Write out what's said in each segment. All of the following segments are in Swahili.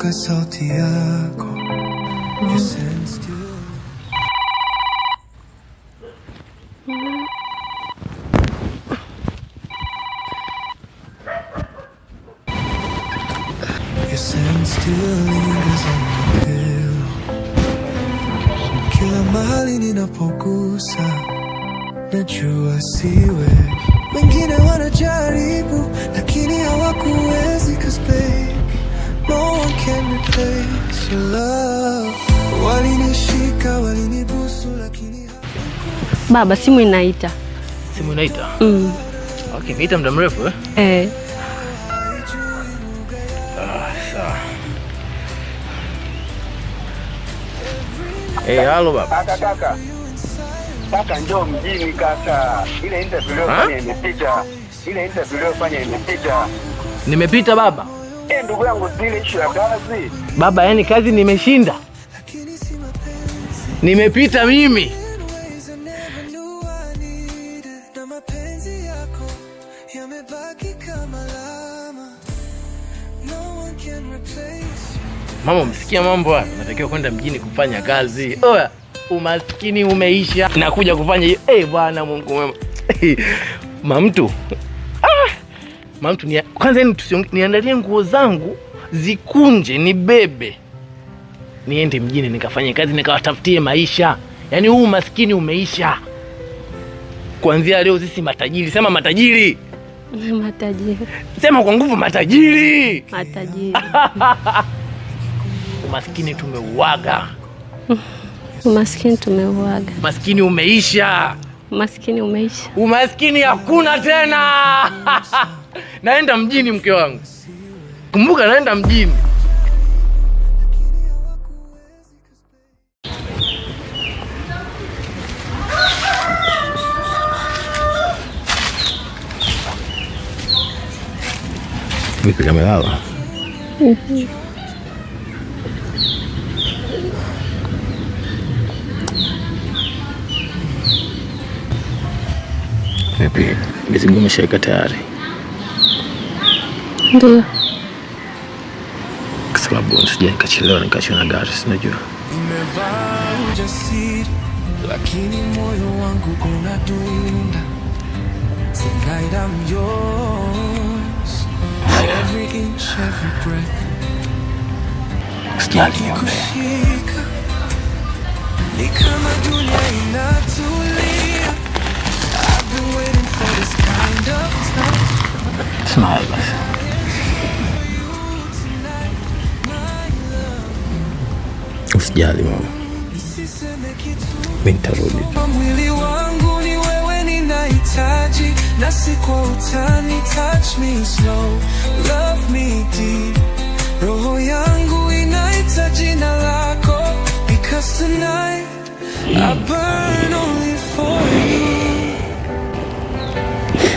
nakumbuka sauti yako. Your scent still lingers on my pillow. Kila mahali ninapogusa najua siwe. Wengine wanajaribu lakini hawakuwezi, 'cause baby, no one can replace your love. Walinishika, walinibusu lakini Baba, simu inaita. Simu inaita? Okay, inaita muda mrefu eh? Sawa. Halo baba. Kaka njoo mjini kaka. Ile interview iliyofanya imepita. Nimepita baba. Ndugu yangu, zile issue ya kazi. Baba, yani kazi nimeshinda. Nimepita mimi. Mama, umesikia mambo haya? Natakiwa kwenda mjini kufanya kazi. Oya, umaskini umeisha. Nakuja kufanya hiyo. Bwana Mungu mwema. Mamtu. Mamtu ni kwanza niandalie nguo zangu zikunje, nibebe. Niende mjini nikafanye kazi, nikawatafutie maisha. Yaani huu umaskini umeisha. Kuanzia leo sisi matajiri. Sema matajiri. Matajiri. Sema kwa nguvu matajiri. Matajiri. Umaskini tumeuaga. Umaskini tumeuaga. Umaskini umeisha. Umaskini umeisha. Umaskini hakuna tena. Naenda mjini mke wangu. Kumbuka naenda mjini. Vipi kamelala? Vipi? Mizigo umeshaweka tayari? Ndio. Kwa sababu nisije nikachelewa nikachwa na gari, sinajua. Nimevaa ujasiri lakini moyo wangu unadunda. Tonight I'm yours. Every inch, every breath. Sijali niombe. Ni kama dunia inatulia. I've been waiting for this kind of time. Smile basi. Usijali mama. Mimi nitarudi. Mwili wangu ni wewe ninahitaji, na si kwa utani. Touch me slow, love me deep. Roho yangu inaita jina lako, because tonight I burn only for you.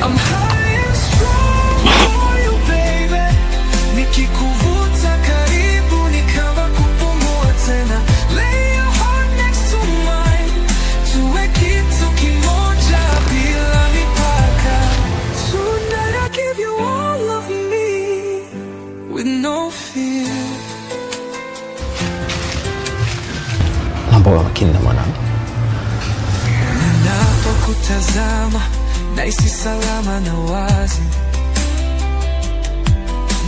I'm high and strong for you baby. Nikikuvuta karibu ni kama kupumua tena. Lay your heart next to mine. Tuwe kitu kimoja bila mipaka. Tonight I give you all of me with no fear. Mambo makini na mwanangu. Ninapokutazama nahisi salama na wazi.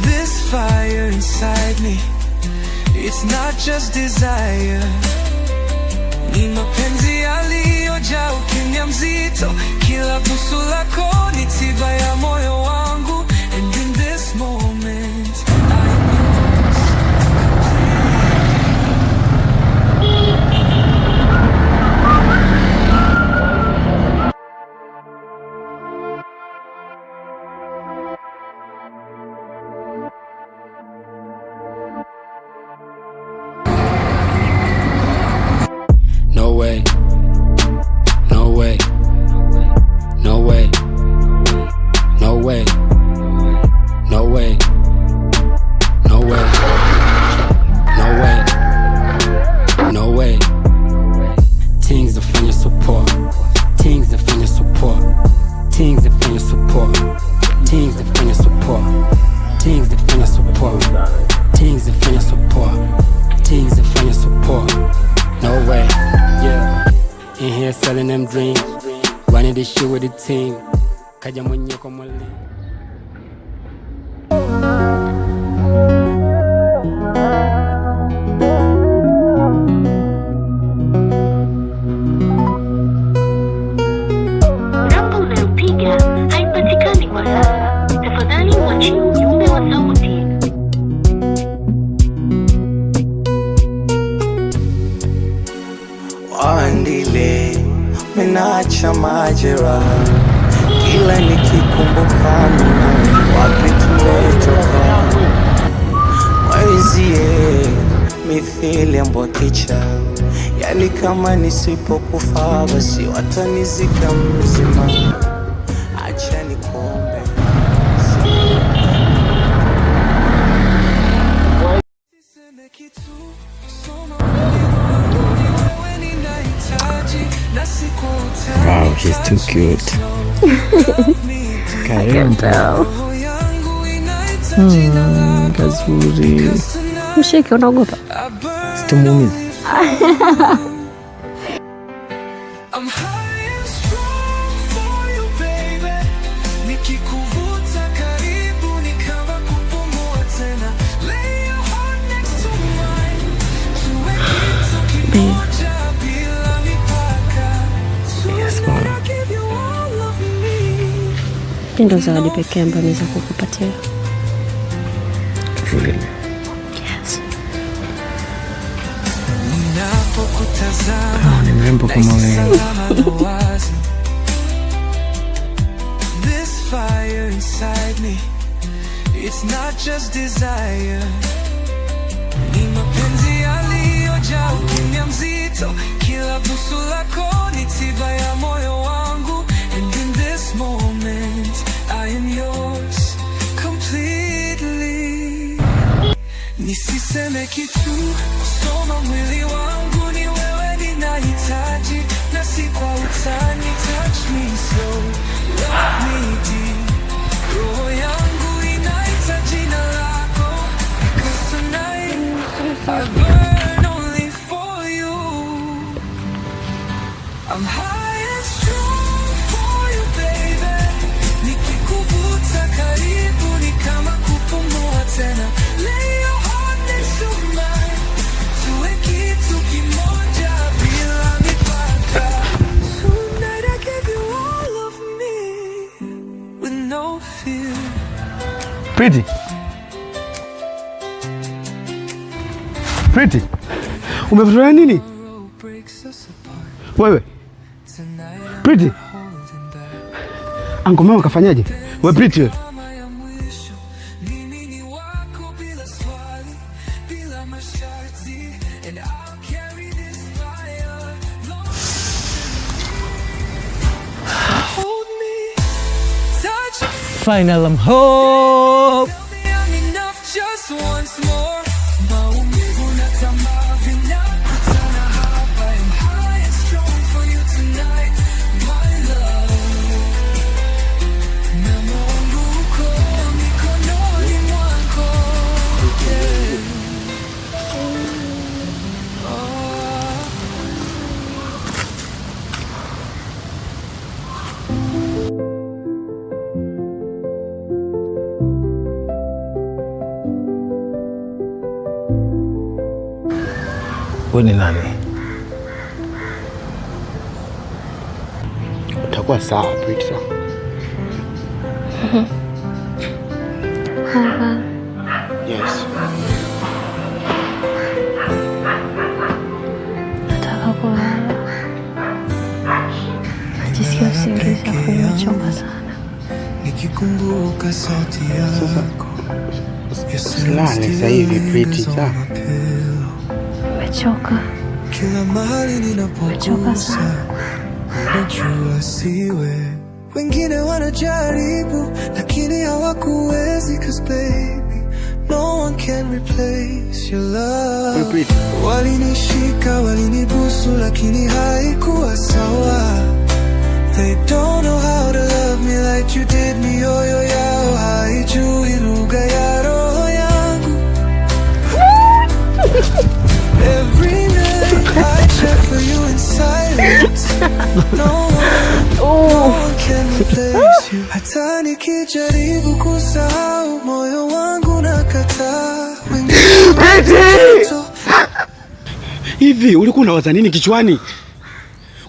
This fire inside me, it's not just desire. Ni mapenzi yaliyojaa ukimya mzito. Kila busu lako ni tiba ya moyo wangu. And in this moment no way, no way, no way, no way. here selling them dreams, running this shit with the team. Kaja mwenye kwa mwalimu. Namba unayopiga haipatikani kwa sasa. Tafadhali uachie ujumbe wa sauti. Andile menacha majeraha, kila nikikumbuka mimi wapi tumetoka. Mwenzie mithili ya mbokicha, yani kama nisipokufa basi watanizika mzima. Acha nikombe Wow, he's too cute. I can tell. Kazuri. Mshike, unaogopa? Situmuumiza. I'm high and strong for you baby, nikikuvuta karibu ni kama kupumua tena. Lay your heart next to mine, tuwe kitu kimoja bila mipaka. Tonight I'll give you all of me. Hii ndio zawadi pekee ambayo naweza kukupatia. Really? Yes. Ninapokutazama Ni mrembo kama wewe. This fire inside me, it's not just desire. Ni mapenzi yaliyojaa ukimya mzito, kila busu lako ni tiba ya moyo wangu. And in this moment, I am yours completely. Nisiseme kitu, soma mwili wangu, ni wewe ninahitaji, na si kwa utani. Touch me slow, love me deep, roho yangu inaita jina lako, because tonight I burn only for you. I'm high and strong for you baby, nikikuvuta karibu ni kama kupumua tena. Lay your heart next to mine, tuwe kitu kimoja bila mipaka. Tonight I give you all of me with no fear. Pretty. Pretty. Umefanya nini? Road breaks us apart. Wewe. Tonight I'm Pretty. holding back. Anko mama kafanyaje? Wewe Pretty wewe. Kama ya mwisho, mimi ni wako bila swali, bila masharti, and I'll carry this fire long. Hold me, touch me, Final I'm home. tell me I'm enough just once more. Maumivu na tamaa vinakutana hapa. I'm high and strong for you tonight, my love. Na Mungu uko mikononi mwako, yeah. Wewe ni nani? Utakuwa sawa, Pretty sawa. Yes. Nataka kulala. Najisikia usingizi afu nimechoka sana. Nikikumbuka sauti yako, Usilale sasa hivi Pretty sawa. Nimechoka. kila mahali Nimechoka ninapogusa, sana. unajua siwe. Wengine wanajaribu lakini hawakuwezi, 'cause baby, no one can replace your love. Pretty. Walinishika, walinibusu, lakini haikuwa sawa. They don't know how to love me like you did me. Mioyo yao haijui lugha ya roho yangu. Every night I check for you in silence. Hata nikijaribu kusahau moyo wangu nakataa. Hivi ulikuwa unawaza nini kichwani?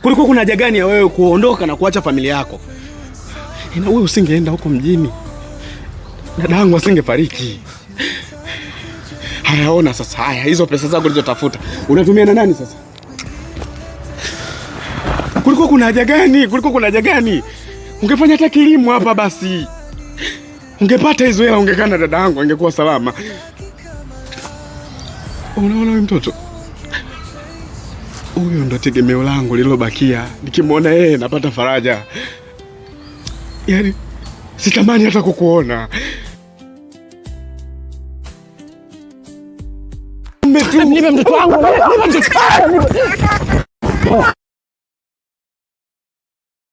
Kulikuwa kuna haja gani ya wewe kuondoka na kuacha familia yako? Na wewe usingeenda huko mjini, dadangu asingefariki. Hayaona sasa, haya hizo pesa zako ulizotafuta unatumia na nani sasa? Kulikuwa kuna haja gani? Kulikuwa kuna haja gani? Ungefanya hata kilimo hapa basi. Ungepata hizo hela, ungekaa na dadangu, angekuwa salama. Unaona wewe mtoto? Huyo ndo tegemeo langu lililobakia. Nikimwona yeye napata faraja. Yaani sitamani hata kukuona. Nipe mtoto wangu.